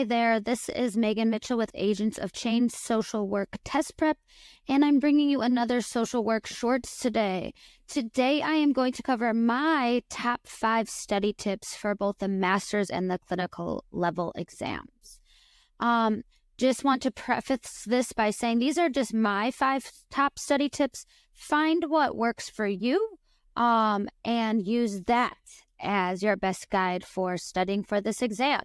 Hi there, this is Megan Mitchell with Agents of Change Social Work Test Prep, and I'm bringing you another social work shorts today. Today I am going to cover my top 5 study tips for both the master's and the clinical level exams. Just want to preface this by saying these are just my 5 top study tips. Find what works for you, and use that as your best guide for studying for this exam.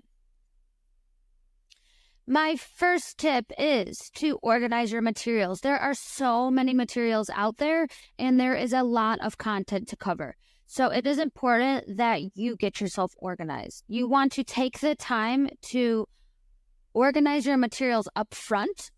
My first tip is to organize your materials. There are so many materials out there, and there is a lot of content to cover. So it is important that you get yourself organized. You want to take the time to organize your materials up front,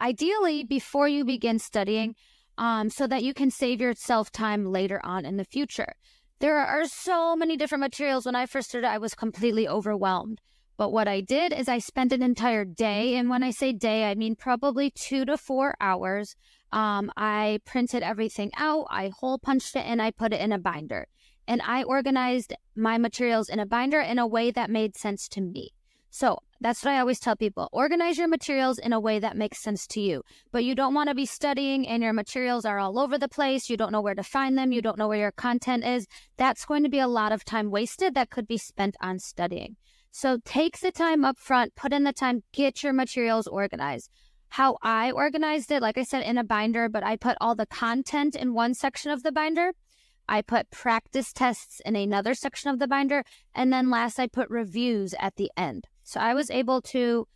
ideally before you begin studying, so that you can save yourself time later on in the future. There are so many different materials. When I first started, I was completely overwhelmed. But what I did is I spent an entire day, and when I say day, I mean probably 2 to 4 hours. I printed everything out, I hole punched it, and I put it in a binder. And I organized my materials in a binder in a way that made sense to me. So that's what I always tell people. Organize your materials in a way that makes sense to you. But you don't want to be studying and your materials are all over the place. You don't know where to find them. You don't know where your content is. That's going to be a lot of time wasted that could be spent on studying. So take the time up front, put in the time, get your materials organized. How I organized it, like I said, in a binder, but I put all the content in one section of the binder. I put practice tests in another section of the binder. And then last, I put reviews at the end. So I was able to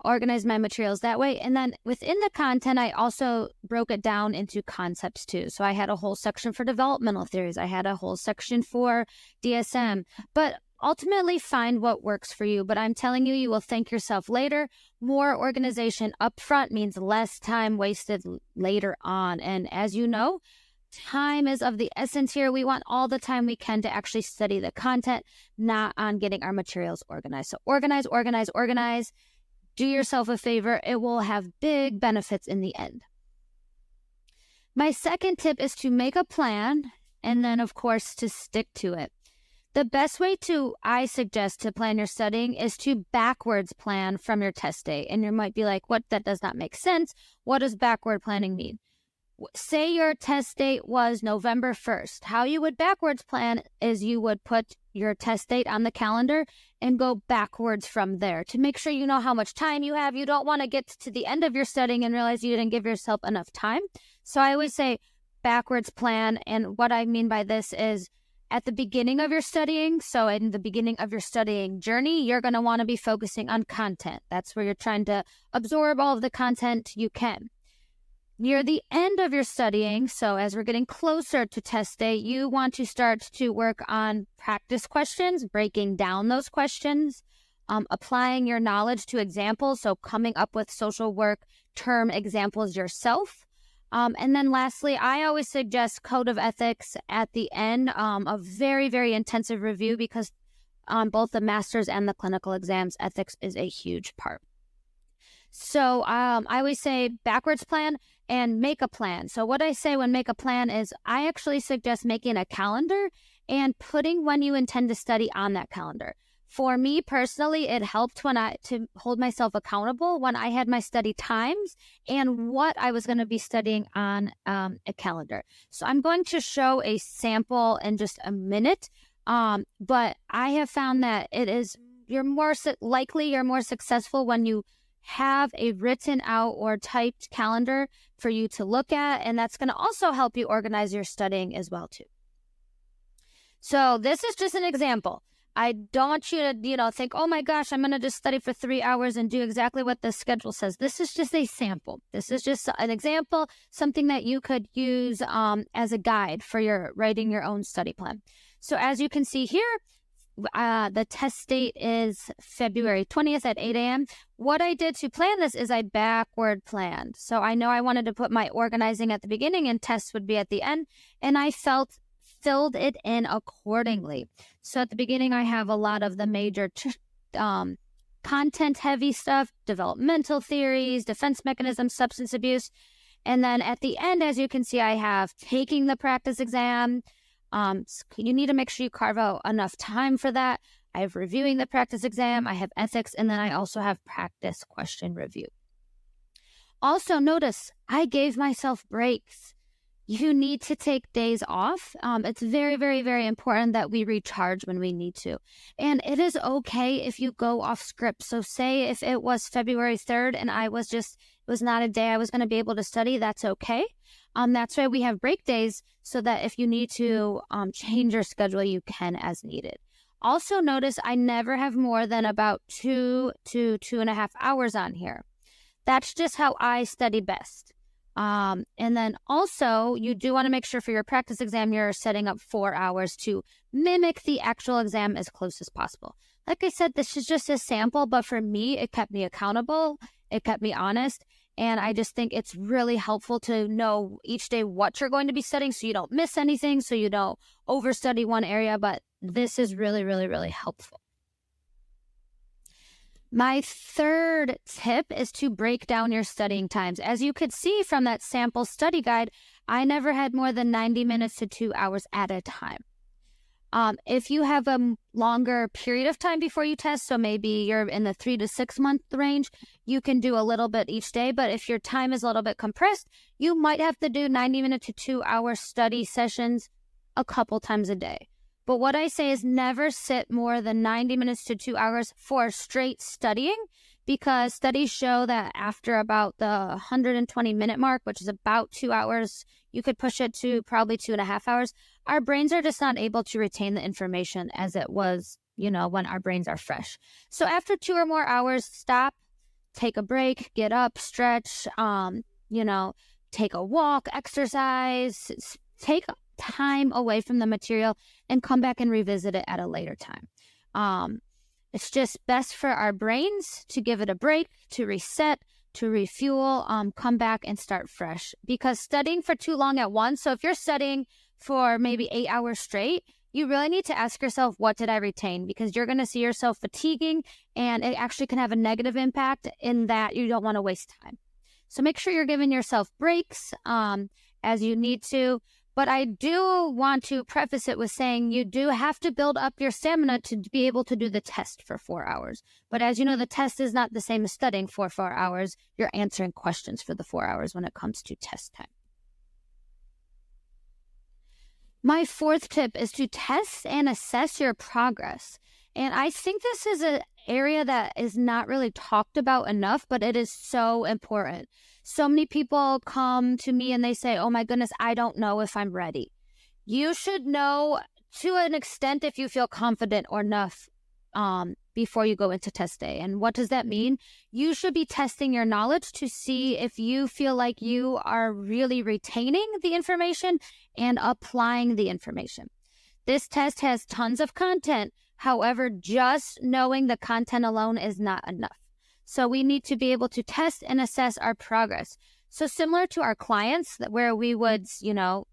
organize my materials that way. And then within the content, I also broke it down into concepts too. So I had a whole section for developmental theories. I had a whole section for DSM. But ultimately, find what works for you. But I'm telling you, you will thank yourself later. More organization up front means less time wasted later on. And as you know, time is of the essence here. We want all the time we can to actually study the content, not on getting our materials organized. So organize, organize, organize. Do yourself a favor. It will have big benefits in the end. My second tip is to make a plan, and then, of course, to stick to it. The best way I suggest to plan your studying is to backwards plan from your test date. And you might be like, what? That does not make sense. What does backward planning mean? Say your test date was November 1st. How you would backwards plan is you would put your test date on the calendar and go backwards from there to make sure you know how much time you have. You don't want to get to the end of your studying and realize you didn't give yourself enough time. So I always say backwards plan. And what I mean by this is at the beginning of your studying, so in the beginning of your studying journey, you're going to want to be focusing on content. That's where you're trying to absorb all of the content you can. Near the end of your studying, so as we're getting closer to test day, you want to start to work on practice questions, breaking down those questions, applying your knowledge to examples, so coming up with social work term examples yourself. And then lastly, I always suggest code of ethics at the end, a very, very intensive review, because on both the master's and the clinical exams, ethics is a huge part. So I always say backwards plan and make a plan. So what I say when make a plan is I actually suggest making a calendar and putting when you intend to study on that calendar. For me personally, it helped to hold myself accountable when I had my study times and what I was going to be studying on a calendar. So I'm going to show a sample in just a minute, but I have found that you're more successful when you have a written out or typed calendar for you to look at, and that's going to also help you organize your studying as well too. So this is just an example. I don't want you to, think, oh my gosh, I'm going to just study for 3 hours and do exactly what the schedule says. This is just a sample. This is just an example, something that you could use as a guide for writing your own study plan. So as you can see here, the test date is February 20th at 8 a.m. What I did to plan this is I backward planned. So I know I wanted to put my organizing at the beginning and tests would be at the end. And I filled it in accordingly. So at the beginning, I have a lot of the major content heavy stuff, developmental theories, defense mechanisms, substance abuse. And then at the end, as you can see, I have taking the practice exam. You need to make sure you carve out enough time for that. I have reviewing the practice exam, I have ethics, and then I also have practice question review. Also notice, I gave myself breaks. You need to take days off. It's very, very, very important that we recharge when we need to. And it is okay if you go off script. So say if it was February 3rd and it was not a day I was going to be able to study, that's okay. That's why we have break days, so that if you need to change your schedule, you can as needed. Also notice I never have more than about 2 to 2.5 hours on here. That's just how I study best. And then also, you do want to make sure for your practice exam, you're setting up 4 hours to mimic the actual exam as close as possible. Like I said, this is just a sample, but for me, it kept me accountable. It kept me honest. And I just think it's really helpful to know each day what you're going to be studying so you don't miss anything, so you don't overstudy one area. But this is really, really, really helpful. My third tip is to break down your studying times. As you could see from that sample study guide, I never had more than 90 minutes to 2 hours at a time. If you have a longer period of time before you test, so maybe you're in the 3 to 6 month range, you can do a little bit each day. But if your time is a little bit compressed, you might have to do 90-minute to 2 hour study sessions a couple times a day. But what I say is never sit more than 90 minutes to 2 hours for straight studying, because studies show that after about the 120-minute mark, which is about 2 hours, you could push it to probably 2.5 hours. Our brains are just not able to retain the information as it was, when our brains are fresh. So after 2 or more hours, stop, take a break, get up, stretch, take a walk, exercise, take time away from the material and come back and revisit it at a later time. It's just best for our brains to give it a break, to reset, to refuel, come back and start fresh. Because studying for too long at once, so if you're studying for maybe 8 hours straight, you really need to ask yourself, what did I retain? Because you're going to see yourself fatiguing, and it actually can have a negative impact in that you don't want to waste time. So make sure you're giving yourself breaks as you need to. But I do want to preface it with saying you do have to build up your stamina to be able to do the test for 4 hours. But as you know, the test is not the same as studying for 4 hours. You're answering questions for the 4 hours when it comes to test time. My fourth tip is to test and assess your progress. And I think this is an area that is not really talked about enough, but it is so important. So many people come to me and they say, oh my goodness, I don't know if I'm ready. You should know to an extent if you feel confident or enough before you go into test day. And what does that mean? You should be testing your knowledge to see if you feel like you are really retaining the information and applying the information. This test has tons of content. However, just knowing the content alone is not enough. So we need to be able to test and assess our progress. So similar to our clients, where we would,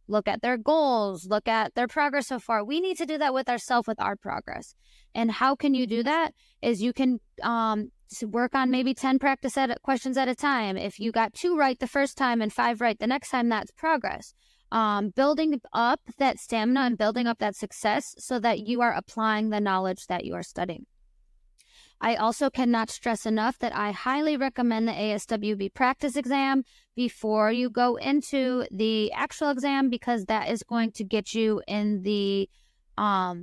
look at their goals, look at their progress so far, we need to do that with ourselves, with our progress. And how can you do that? Is you can work on maybe 10 practice questions at a time. If you got 2 right the first time and 5 right the next time, that's progress. Building up that stamina and building up that success so that you are applying the knowledge that you are studying. I also cannot stress enough that I highly recommend the ASWB practice exam before you go into the actual exam, because that is going to get you in the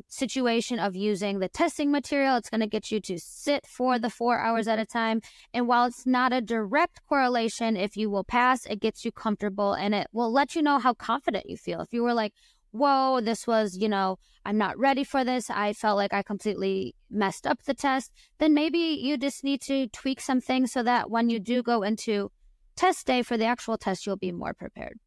situation of using the testing material. It's going to get you to sit for the 4 hours at a time. And while it's not a direct correlation, if you will pass, it gets you comfortable and it will let you know how confident you feel. If you were like, whoa, this was, I'm not ready for this, I felt like I completely messed up the test, then maybe you just need to tweak some things so that when you do go into test day for the actual test, you'll be more prepared.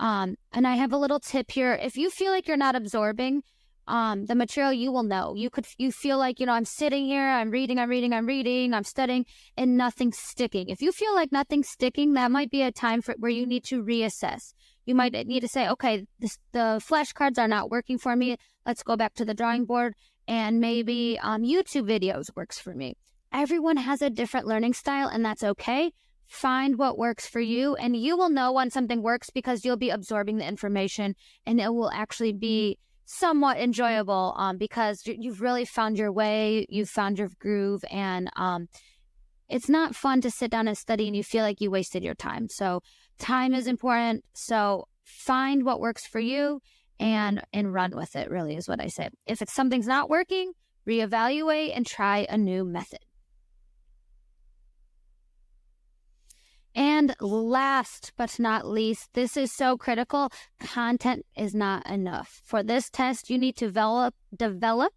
And I have a little tip here. If you feel like you're not absorbing the material, you will know. You feel like, I'm sitting here, I'm reading, I'm studying, and nothing's sticking. If you feel like nothing's sticking, that might be a time where you need to reassess. You might need to say, okay, the flashcards are not working for me. Let's go back to the drawing board, and maybe YouTube videos works for me. Everyone has a different learning style, and that's okay. Find what works for you, and you will know when something works because you'll be absorbing the information, and it will actually be somewhat enjoyable because you've really found your way, you've found your groove, and it's not fun to sit down and study and you feel like you wasted your time. So time is important. So find what works for you and run with it, really, is what I say. If something's not working, reevaluate and try a new method. And last but not least, this is so critical. Content is not enough. For this test, you need to develop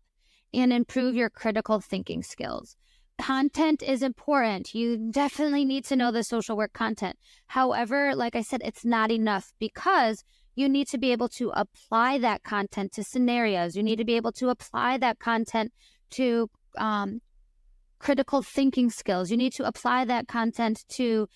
and improve your critical thinking skills. Content is important. You definitely need to know the social work content. However, like I said, it's not enough because you need to be able to apply that content to scenarios. You need to be able to apply that content to critical thinking skills. You need to apply that content to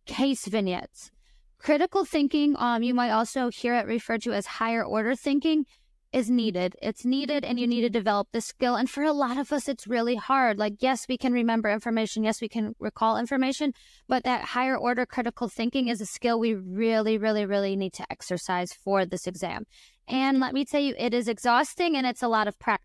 case vignettes. Critical thinking, you might also hear it referred to as higher order thinking, is needed. It's needed, and you need to develop this skill. And for a lot of us, it's really hard. Like, yes, we can remember information. Yes, we can recall information, but that higher order critical thinking is a skill we really, really, really need to exercise for this exam. And let me tell you, it is exhausting and it's a lot of practice.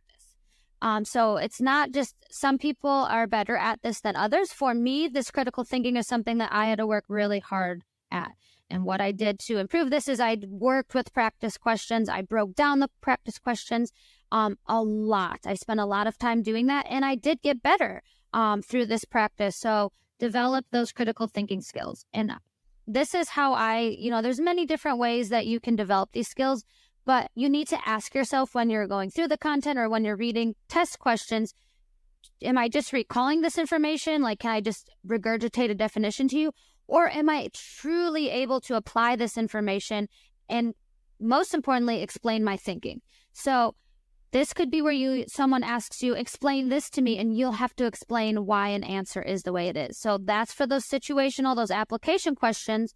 So it's not just some people are better at this than others. For me, this critical thinking is something that I had to work really hard at. And what I did to improve this is I worked with practice questions. I broke down the practice questions a lot. I spent a lot of time doing that, and I did get better through this practice. So develop those critical thinking skills. And this is how there's many different ways that you can develop these skills, but you need to ask yourself when you're going through the content or when you're reading test questions, am I just recalling this information? Like, can I just regurgitate a definition to you? Or am I truly able to apply this information and, most importantly, explain my thinking? So this could be where someone asks you, explain this to me, and you'll have to explain why an answer is the way it is. So that's for those situational, those application questions.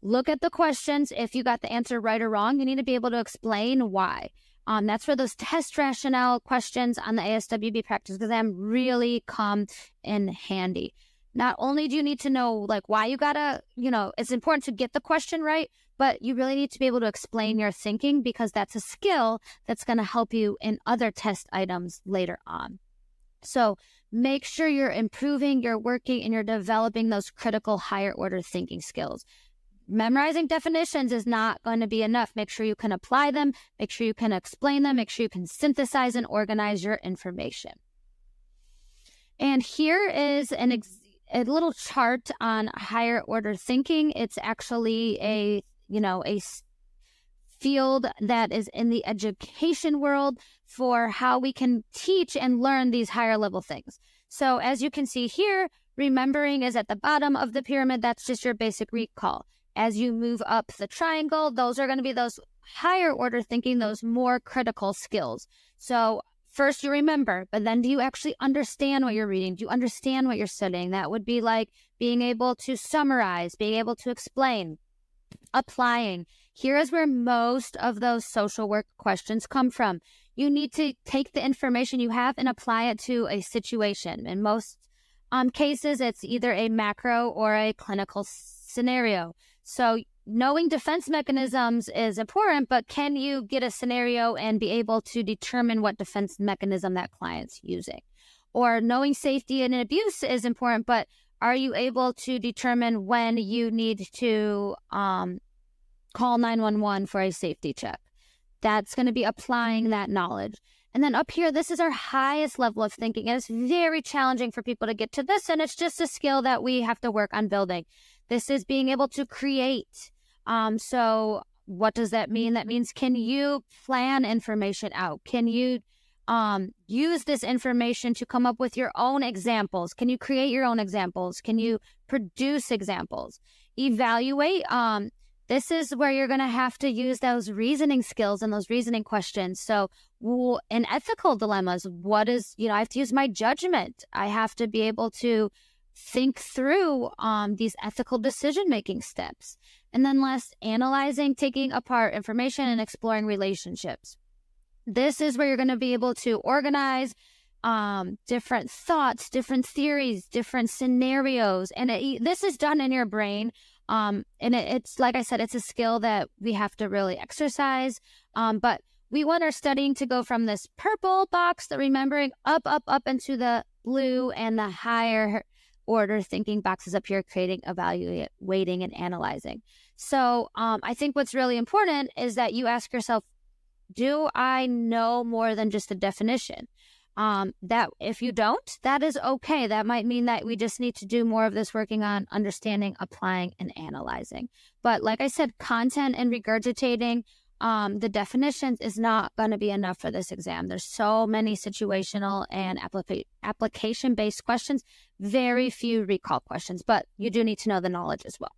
Look at the questions. If you got the answer right or wrong, you need to be able to explain why. That's where those test rationale questions on the ASWB practice exam really come in handy. Not only do you need to know why you gotta, it's important to get the question right, but you really need to be able to explain your thinking because that's a skill that's going to help you in other test items later on. So make sure you're improving, you're working, and you're developing those critical higher order thinking skills. Memorizing definitions is not going to be enough. Make sure you can apply them, make sure you can explain them, make sure you can synthesize and organize your information. And here is a little chart on higher order thinking. It's actually a field that is in the education world for how we can teach and learn these higher level things. So as you can see here, remembering is at the bottom of the pyramid. That's just your basic recall. As you move up the triangle, those are going to be those higher order thinking, those more critical skills. So first you remember, but then do you actually understand what you're reading? Do you understand what you're studying? That would be like being able to summarize, being able to explain, applying. Here is where most of those social work questions come from. You need to take the information you have and apply it to a situation. In most cases, it's either a macro or a clinical scenario. So knowing defense mechanisms is important, but can you get a scenario and be able to determine what defense mechanism that client's using? Or knowing safety and abuse is important, but are you able to determine when you need to call 911 for a safety check? That's going to be applying that knowledge. And then up here, this is our highest level of thinking. And it's very challenging for people to get to this. And it's just a skill that we have to work on building. This is being able to create. So what does that mean? That means, can you plan information out? Can you use this information to come up with your own examples? Can you create your own examples? Can you produce examples? Evaluate. This is where you're going to have to use those reasoning skills and those reasoning questions. So in ethical dilemmas, I have to use my judgment. I have to be able to think through these ethical decision-making steps. And then last, analyzing, taking apart information and exploring relationships. This is where you're going to be able to organize different thoughts, different theories, different scenarios. And this is done in your brain. And it's like I said, it's a skill that we have to really exercise. But we want our studying to go from this purple box, the remembering, up into the blue and the higher order thinking boxes up here, creating, evaluating, and analyzing. So I think what's really important is that you ask yourself, do I know more than just a definition? That if you don't, that is okay. That might mean that we just need to do more of this working on understanding, applying, and analyzing. But like I said, content and regurgitating the definitions is not going to be enough for this exam. There's so many situational and application-based questions, very few recall questions, but you do need to know the knowledge as well.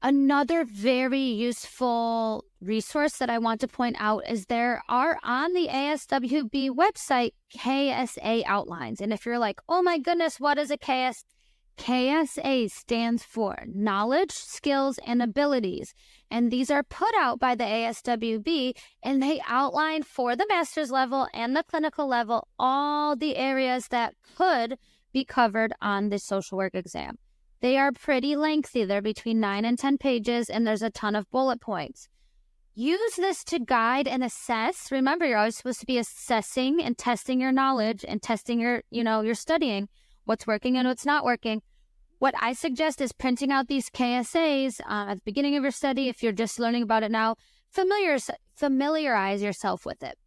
Another very useful resource that I want to point out is there are on the ASWB website KSA outlines. And if you're like, oh my goodness, what is a KS? KSA stands for Knowledge, Skills, and Abilities. And these are put out by the ASWB, and they outline for the master's level and the clinical level all the areas that could be covered on the social work exam. They are pretty lengthy. They're between 9 and 10 pages, and there's a ton of bullet points. Use this to guide and assess. Remember, you're always supposed to be assessing and testing your knowledge and testing your studying, what's working and what's not working. What I suggest is printing out these KSAs at the beginning of your study. If you're just learning about it now, familiarize yourself with it.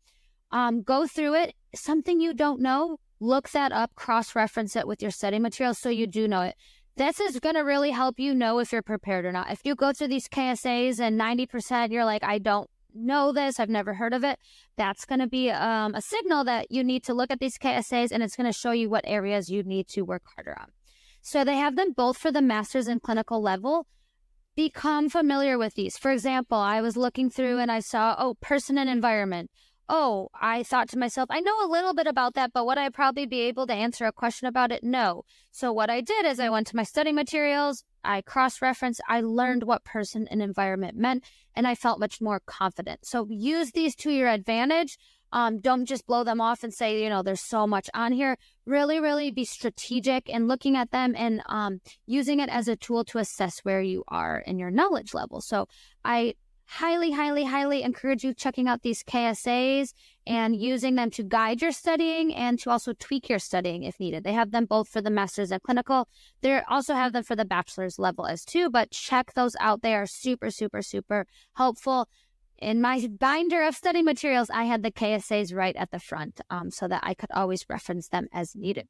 Go through it. Something you don't know, look that up, cross-reference it with your study material so you do know it. This is going to really help you know if you're prepared or not. If you go through these KSAs and 90% you're like, I don't know this, I've never heard of it, that's going to be a signal that you need to look at these KSAs, and it's going to show you what areas you need to work harder on. So they have them both for the master's and clinical level. Become familiar with these. For example, I was looking through and I saw, person and environment. I thought to myself, I know a little bit about that, but would I probably be able to answer a question about it? No. So what I did is I went to my study materials, I cross-referenced, I learned what person and environment meant, and I felt much more confident. So use these to your advantage. Don't just blow them off and say, there's so much on here. Really, really be strategic in looking at them and using it as a tool to assess where you are in your knowledge level. So I highly, highly, highly encourage you checking out these KSAs and using them to guide your studying and to also tweak your studying if needed. They have them both for the master's and clinical. They also have them for the bachelor's level as too, but check those out. They are super, super, super helpful. In my binder of study materials, I had the KSAs right at the front so that I could always reference them as needed.